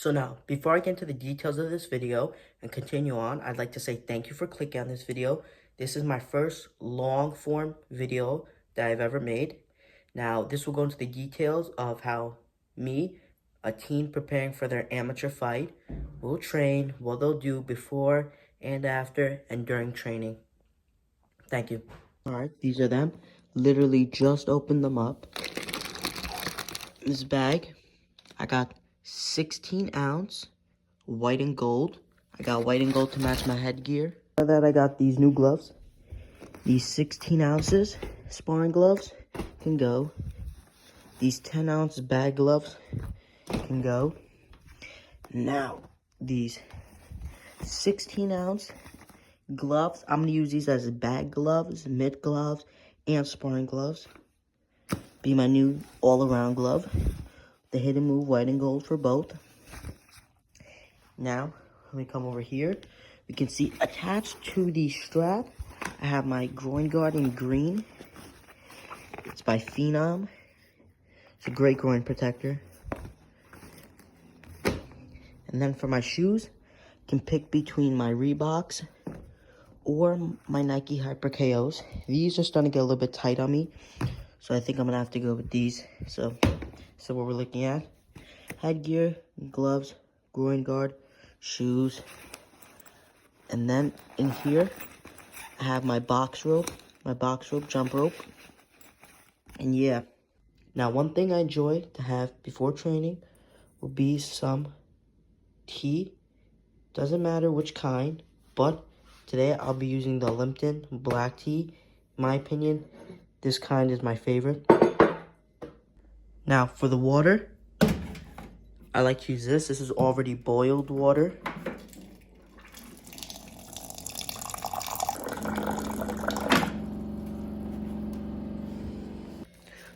So now, before I get into the details of this video and continue on, I'd like to say thank you for clicking on this video. This is my first long form video that I've ever made. Now, this will go into the details of how me, a teen preparing for their amateur fight, will train, what they'll do before and after and during training. Thank you. Alright, these are them. Literally just opened them up. This bag, I got 16-ounce white and gold. I got white and gold to match my headgear. After that, I got these new gloves. These 16 ounces sparring gloves can go. These 10-ounce bag gloves can go. Now, these 16-ounce gloves, I'm going to use these as bag gloves, mid gloves, and sparring gloves. Be my new all-around glove. The hidden move, white and gold for both. Now, let me come over here. We can see attached to the strap, I have my groin guard in green. It's by Phenom. It's a great groin protector. And then for my shoes, I can pick between my Reeboks or my Nike Hyper KOs. These are starting to get a little bit tight on me, so I think I'm gonna have to go with these. So what we're looking at: headgear, gloves, groin guard, shoes, and then in here I have my box rope, jump rope. And yeah, now one thing I enjoy to have before training will be some tea. Doesn't matter which kind, but today I'll be using the Lipton black tea. In my opinion, this kind is my favorite. Now for the water, I like to use this. This is already boiled water.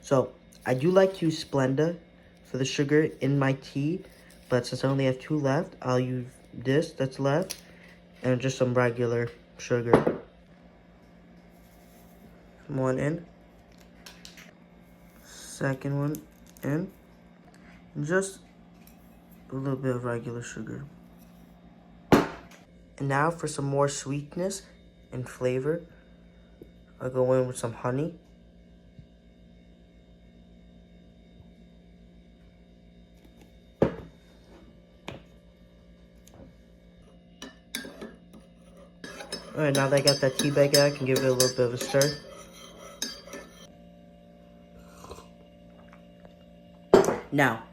So I do like to use Splenda for the sugar in my tea, but since I only have 2 left, I'll use this that's left and just some regular sugar. One in, second one in, and just a little bit of regular sugar. And now for some more sweetness and flavor, I'll go in with some honey. Alright, now that I got that tea bag out, I can give it a little bit of a stir. Now,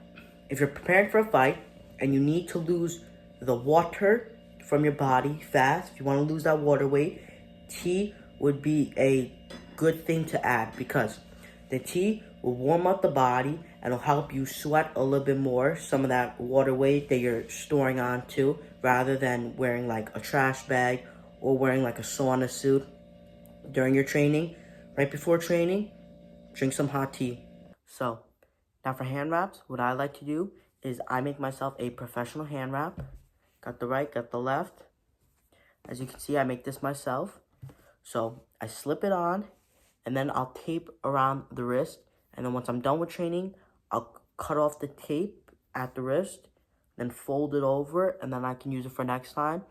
if you're preparing for a fight and you need to lose the water from your body fast, if you want to lose that water weight, tea would be a good thing to add, because the tea will warm up the body and will help you sweat a little bit more, some of that water weight that you're storing onto, rather than wearing like a trash bag or wearing like a sauna suit during your training. Right before training, drink some hot tea. So, now for hand wraps, what I like to do is I make myself a professional hand wrap. Got the right, got the left. As you can see, I make this myself. So I slip it on, and then I'll tape around the wrist. And then once I'm done with training, I'll cut off the tape at the wrist, then fold it over, and then I can use it for next time.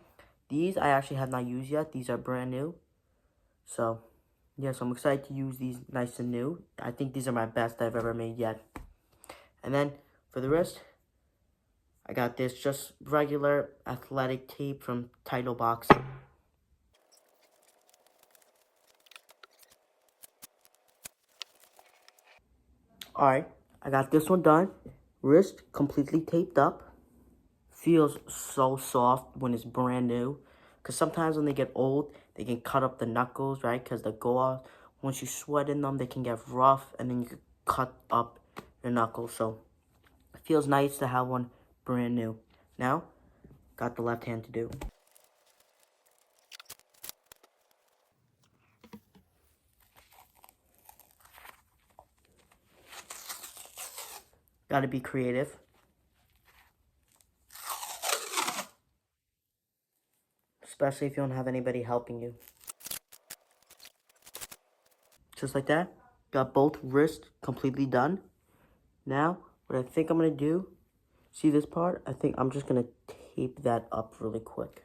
These I actually have not used yet. These are brand new. So, yeah, so I'm excited to use these nice and new. I think these are my best I've ever made yet. And then for the wrist, I got this just regular athletic tape from Title Boxing. Alright, I got this one done. Wrist completely taped up. Feels so soft when it's brand new. Because sometimes when they get old, they can cut up the knuckles, right? Because they go off. Once you sweat in them, they can get rough, and then you can cut up your knuckles. So it feels nice to have one brand new. Now, got the left hand to do. Gotta be creative. Especially if you don't have anybody helping you. Just like that. Got both wrists completely done. Now, what I think I'm gonna do See this part? I think I'm just gonna tape that up really quick.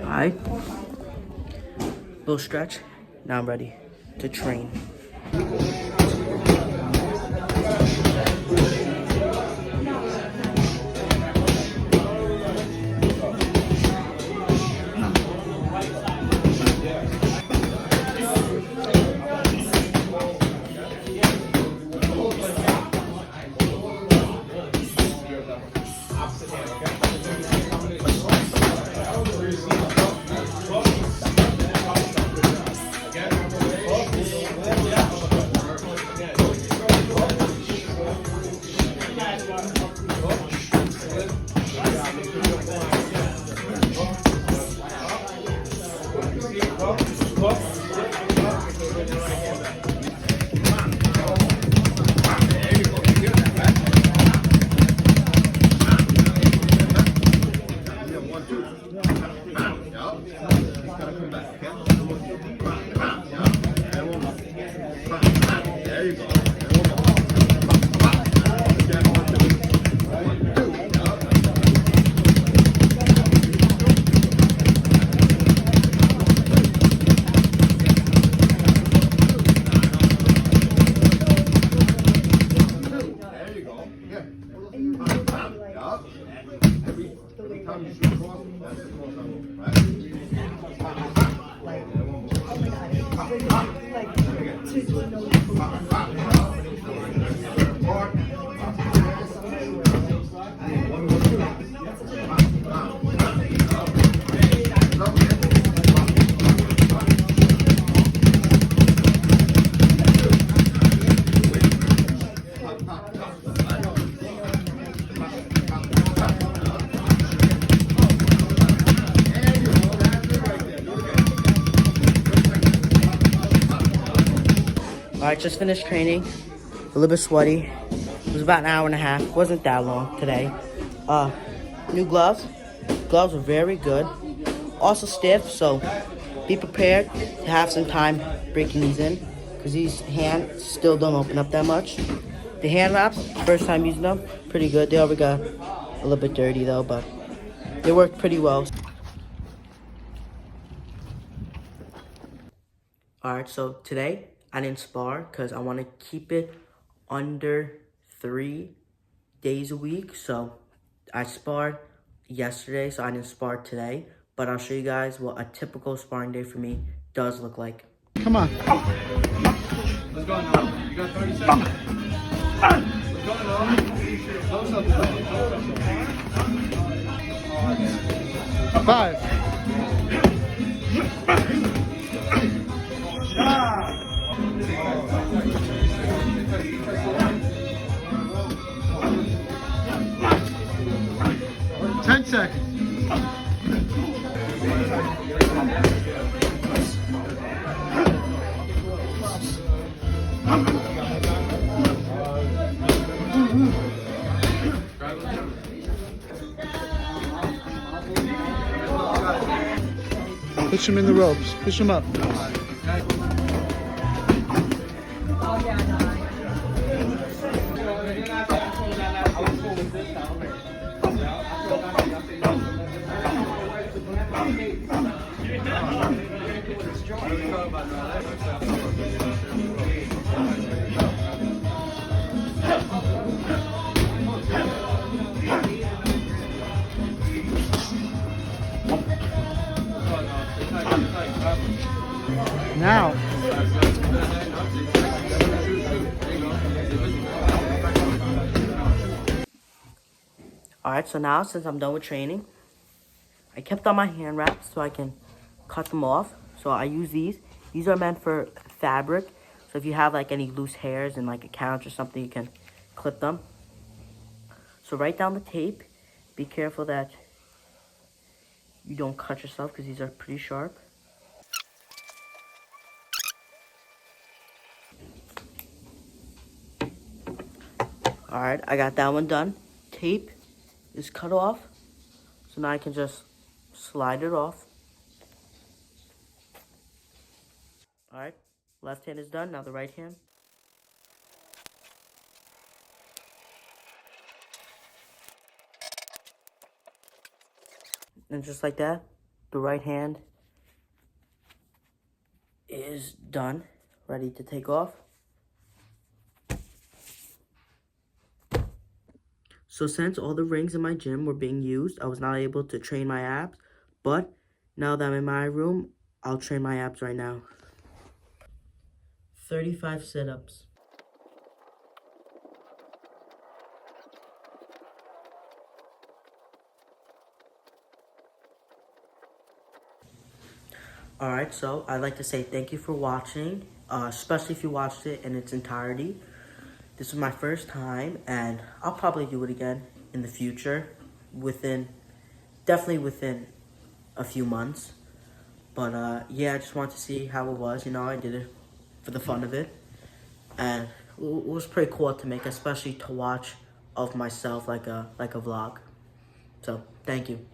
Alright, little stretch. Now I'm ready to train. Alright, just finished training. A little bit sweaty. It was about an hour and a half. Wasn't that long today. New gloves. Gloves were very good. Also stiff, so be prepared to have some time breaking these in, because these hands still don't open up that much. The hand wraps, first time using them, pretty good. They already got a little bit dirty though, but they worked pretty well. Alright, so today I didn't spar because I want to keep it under 3 days a week. So I sparred yesterday, so I didn't spar today. But I'll show you guys what a typical sparring day for me does look like. Come on. Let's go now. You got 30 seconds. Let's go now. Close up. 5. Seconds. Push him in the ropes. Push him up. Now. Alright, so now since I'm done with training, I kept on my hand wraps so I can cut them off. So I use these. These are meant for fabric. So if you have like any loose hairs in like a couch or something, you can clip them. So write down the tape. Be careful that you don't cut yourself because these are pretty sharp. Alright, I got that one done. Tape is cut off. So now I can just slide it off. Alright, left hand is done. Now the right hand. And just like that, the right hand is done, ready to take off. So since all the rings in my gym were being used, I was not able to train my abs. But now that I'm in my room, I'll train my abs right now. 35 sit-ups. Alright, so I'd like to say thank you for watching, especially if you watched it in its entirety. This was my first time, and I'll probably do it again in the future, definitely within a few months. But yeah, I just wanted to see how it was. You know, I did it for the fun of it, and it was pretty cool to make, especially to watch of myself like a vlog. So thank you.